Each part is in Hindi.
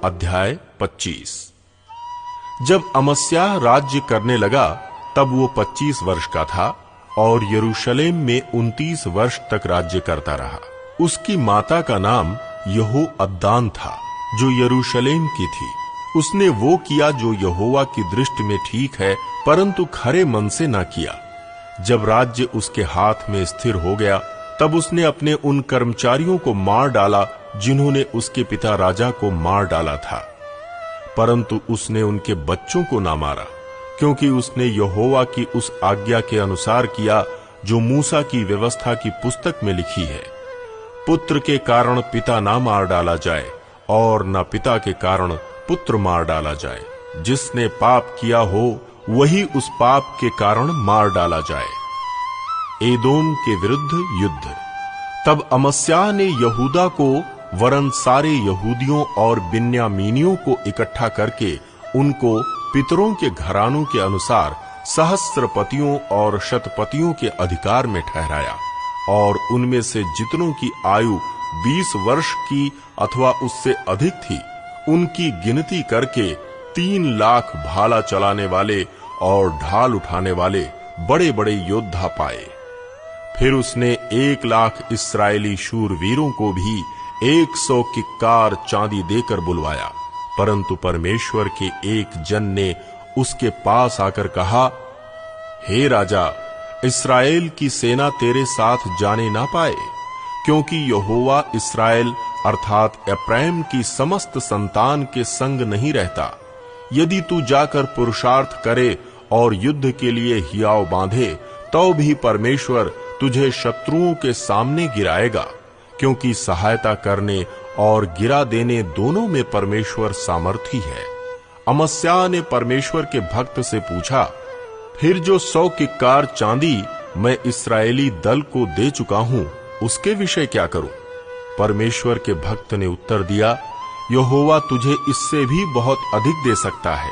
अध्याय 25। जब अमस्याह राज्य करने लगा तब वो 25 वर्ष का था और यरूशलेम में 29 वर्ष तक राज्य करता रहा। उसकी माता का नाम यहोअद्दान था, जो यरूशलेम की थी। उसने वो किया जो यहोवा की दृष्टि में ठीक है, परंतु खरे मन से न किया। जब राज्य उसके हाथ में स्थिर हो गया तब उसने अपने उन कर्मचारियों को मार डाला जिन्होंने उसके पिता राजा को मार डाला था, परंतु उसने उनके बच्चों को ना मारा, क्योंकि उसने यहोवा की उस आज्ञा के अनुसार किया जो मूसा की व्यवस्था की पुस्तक में लिखी है। पुत्र के कारण पिता ना मार डाला जाए और न पिता के कारण पुत्र मार डाला जाए। जिसने पाप किया हो वही उस पाप के कारण मार डाला जाए। एदोम के विरुद्ध युद्ध। तब अमस्याह ने यहूदा को वरन सारे यहूदियों और बिन्यामीनियों को इकट्ठा करके उनको पितरों के घरानों के अनुसार सहस्त्रपतियों और शतपतियों के अधिकार में ठहराया, और उनमें से जितनों की आयु 20 वर्ष की अथवा उससे अधिक थी, उनकी गिनती करके 3 लाख भाला चलाने वाले और ढाल उठाने वाले बड़े बड़े योद्धा पाए। फिर उसने 1 लाख इस्राएली शूरवीरों को भी 100 किक्कार चांदी देकर बुलवाया। परंतु परमेश्वर के एक जन ने उसके पास आकर कहा, हे राजा, इस्राएल की सेना तेरे साथ जाने ना पाए, क्योंकि यहोवा इस्राएल अर्थात एप्रैम की समस्त संतान के संग नहीं रहता। यदि तू जाकर पुरुषार्थ करे और युद्ध के लिए हियाव बांधे, तो भी परमेश्वर तुझे शत्रुओं के सामने गिराएगा, क्योंकि सहायता करने और गिरा देने दोनों में परमेश्वर सामर्थी है। अमस्याह ने परमेश्वर के भक्त से पूछा, फिर जो 100 किक्कार चांदी मैं इस्राएली दल को दे चुका हूं, उसके विषय क्या करूं? परमेश्वर के भक्त ने उत्तर दिया, यहोवा तुझे इससे भी बहुत अधिक दे सकता है।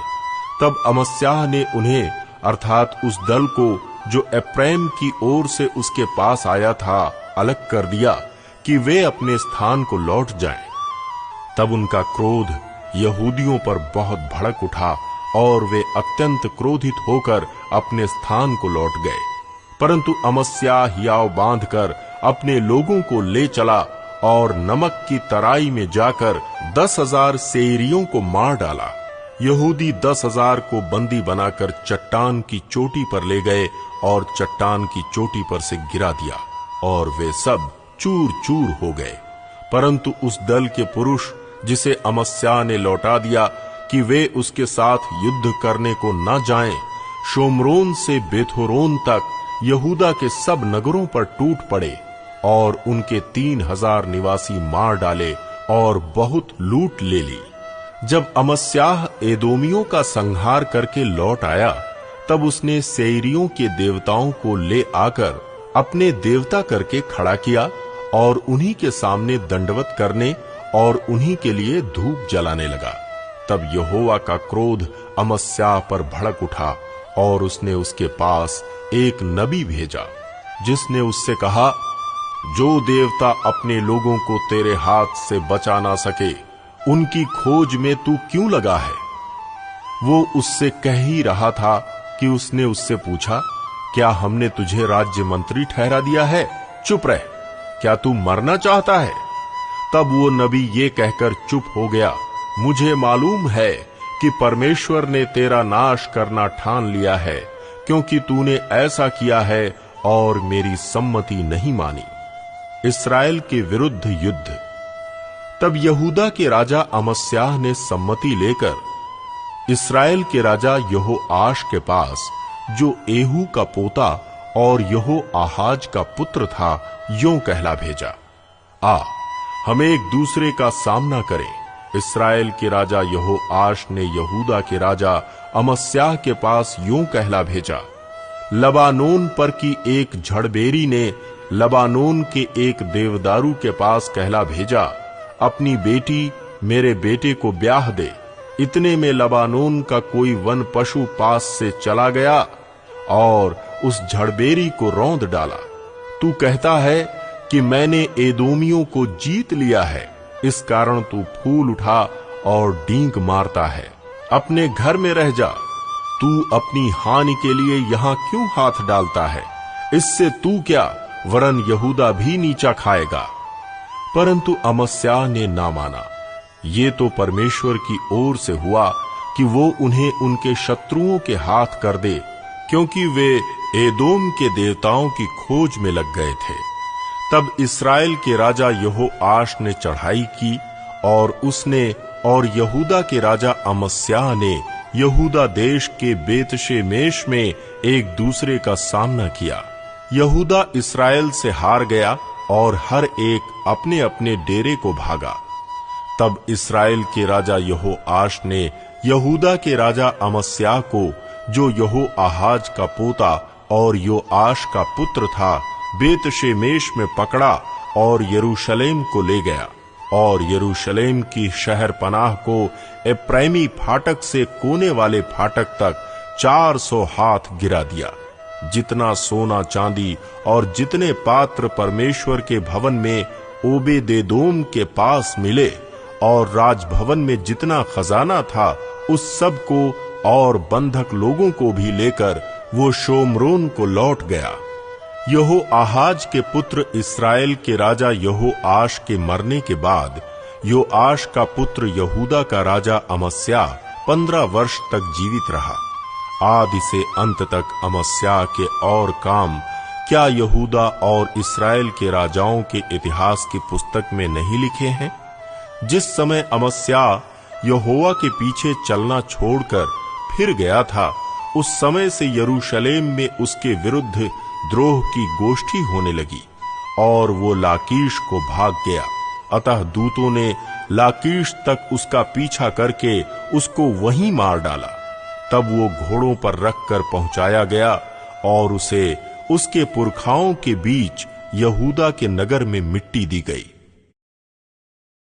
तब अमस्याह ने उन्हें अर्थात उस दल को जो एप्रैम की ओर से उसके पास आया था अलग कर दिया कि वे अपने स्थान को लौट जाएं। तब उनका क्रोध यहूदियों पर बहुत भड़क उठा और वे अत्यंत क्रोधित होकर अपने स्थान को लौट गए। परंतु अमस्याह हियाव बांधकर अपने लोगों को ले चला और नमक की तराई में जाकर 10,000 सेरियों को मार डाला। यहूदी 10,000 को बंदी बनाकर चट्टान की चोटी पर ले गए और चट्टान की चोटी पर से गिरा दिया, और वे सब चूर चूर हो गए। परंतु उस दल के पुरुष जिसे अमस्याह ने लौटा दिया कि वे उसके साथ युद्ध करने को न जाएं, शोम्रोन से बेथोरोन तक यहूदा के सब नगरों पर टूट पड़े और उनके 3,000 निवासी मार डाले और बहुत लूट ले ली। जब अमस्याह एदोमियों का संहार करके लौट आया, तब उसने सेइरियों के देवताओं को ले आकर अपने देवता करके खड़ा किया और उन्हीं के सामने दंडवत करने और उन्हीं के लिए धूप जलाने लगा। तब यहोवा का क्रोध अमस्याह पर भड़क उठा और उसने उसके पास एक नबी भेजा, जिसने उससे कहा, जो देवता अपने लोगों को तेरे हाथ से बचा ना सके, उनकी खोज में तू क्यों लगा है? वो उससे कह ही रहा था कि उसने उससे पूछा, क्या हमने तुझे राज्य मंत्री ठहरा दिया है? चुप रह, क्या तू मरना चाहता है? तब वो नबी ये कहकर चुप हो गया, मुझे मालूम है कि परमेश्वर ने तेरा नाश करना ठान लिया है, क्योंकि तूने ऐसा किया है और मेरी सम्मति नहीं मानी। इस्राएल के विरुद्ध युद्ध। तब यहूदा के राजा अमस्याह ने सम्मति लेकर इस्राएल के राजा यहोआश के पास, जो एहू का पोता और यहोआहाज का पुत्र था, यों कहला भेजा, आ, हम एक दूसरे का सामना करें। इस्राएल के राजा यहोआश ने यहूदा के राजा अमस्याह के पास यों कहला भेजा, लबानोन पर की एक झड़बेरी ने लबानोन के एक देवदारू के पास कहला भेजा, अपनी बेटी मेरे बेटे को ब्याह दे। इतने में लबानोन का कोई वन पशु पास से चला गया और उस झड़बेरी को रौंद डाला। तू कहता है कि मैंने एदोमियों को जीत लिया है, इस कारण तू फूल उठा और डींग मारता है, अपने घर में रह जा, तू अपनी हानि के लिए यहाँ क्यों हाथ डालता है? इससे तू क्या, वरन यहूदा भी नीचा खाएगा। परंतु अमस्याह ने ना माना। ये तो परमेश्वर की ओर से हुआ कि वो उन्हें उनके शत्रुओं के हाथ कर दे, क्योंकि वे एदोम के देवताओं की खोज में लग गए थे। तब इस्राएल के राजा यहोआश ने चढ़ाई की, और उसने और यहूदा के राजा अमस्याह ने यहूदा देश के बेतशेमेश में एक दूसरे का सामना किया। यहूदा इस्राएल से हार गया और हर एक अपने अपने डेरे को भागा। तब इस्राएल के राजा यहोआश ने यहूदा के राजा अमस्याह को, जो यहोआहाज का पोता और योआश का पुत्र था, बेतशेमेश में पकड़ा और यरूशलेम को ले गया, और यरूशलेम की शहर पनाह को एप्रैमी फाटक से कोने वाले फाटक तक 400 हाथ गिरा दिया। जितना सोना चांदी और जितने पात्र परमेश्वर के भवन में ओबेदेदोम के पास मिले, और राजभवन में जितना खजाना था, उस सब को और बंधक लोगों को भी लेकर वो शोमरोन को लौट गया। यहोआहाज के पुत्र इस्राएल के राजा यहोआश के मरने के बाद योआश का पुत्र यहूदा का राजा अमस्याह 15 वर्ष तक जीवित रहा। आदि से अंत तक अमस्याह के और काम क्या यहूदा और इस्राएल के राजाओं के इतिहास की पुस्तक में नहीं लिखे हैं? जिस समय अमस्याह यहोवा के पीछे चलना छोड़कर फिर गया था, उस समय से यरूशलेम में उसके विरुद्ध द्रोह की गोष्ठी होने लगी, और वो लाकीश को भाग गया। अतः दूतों ने लाकीश तक उसका पीछा करके उसको वहीं मार डाला। तब वो घोड़ों पर रखकर पहुंचाया गया, और उसे उसके पुरखाओं के बीच यहूदा के नगर में मिट्टी दी गई।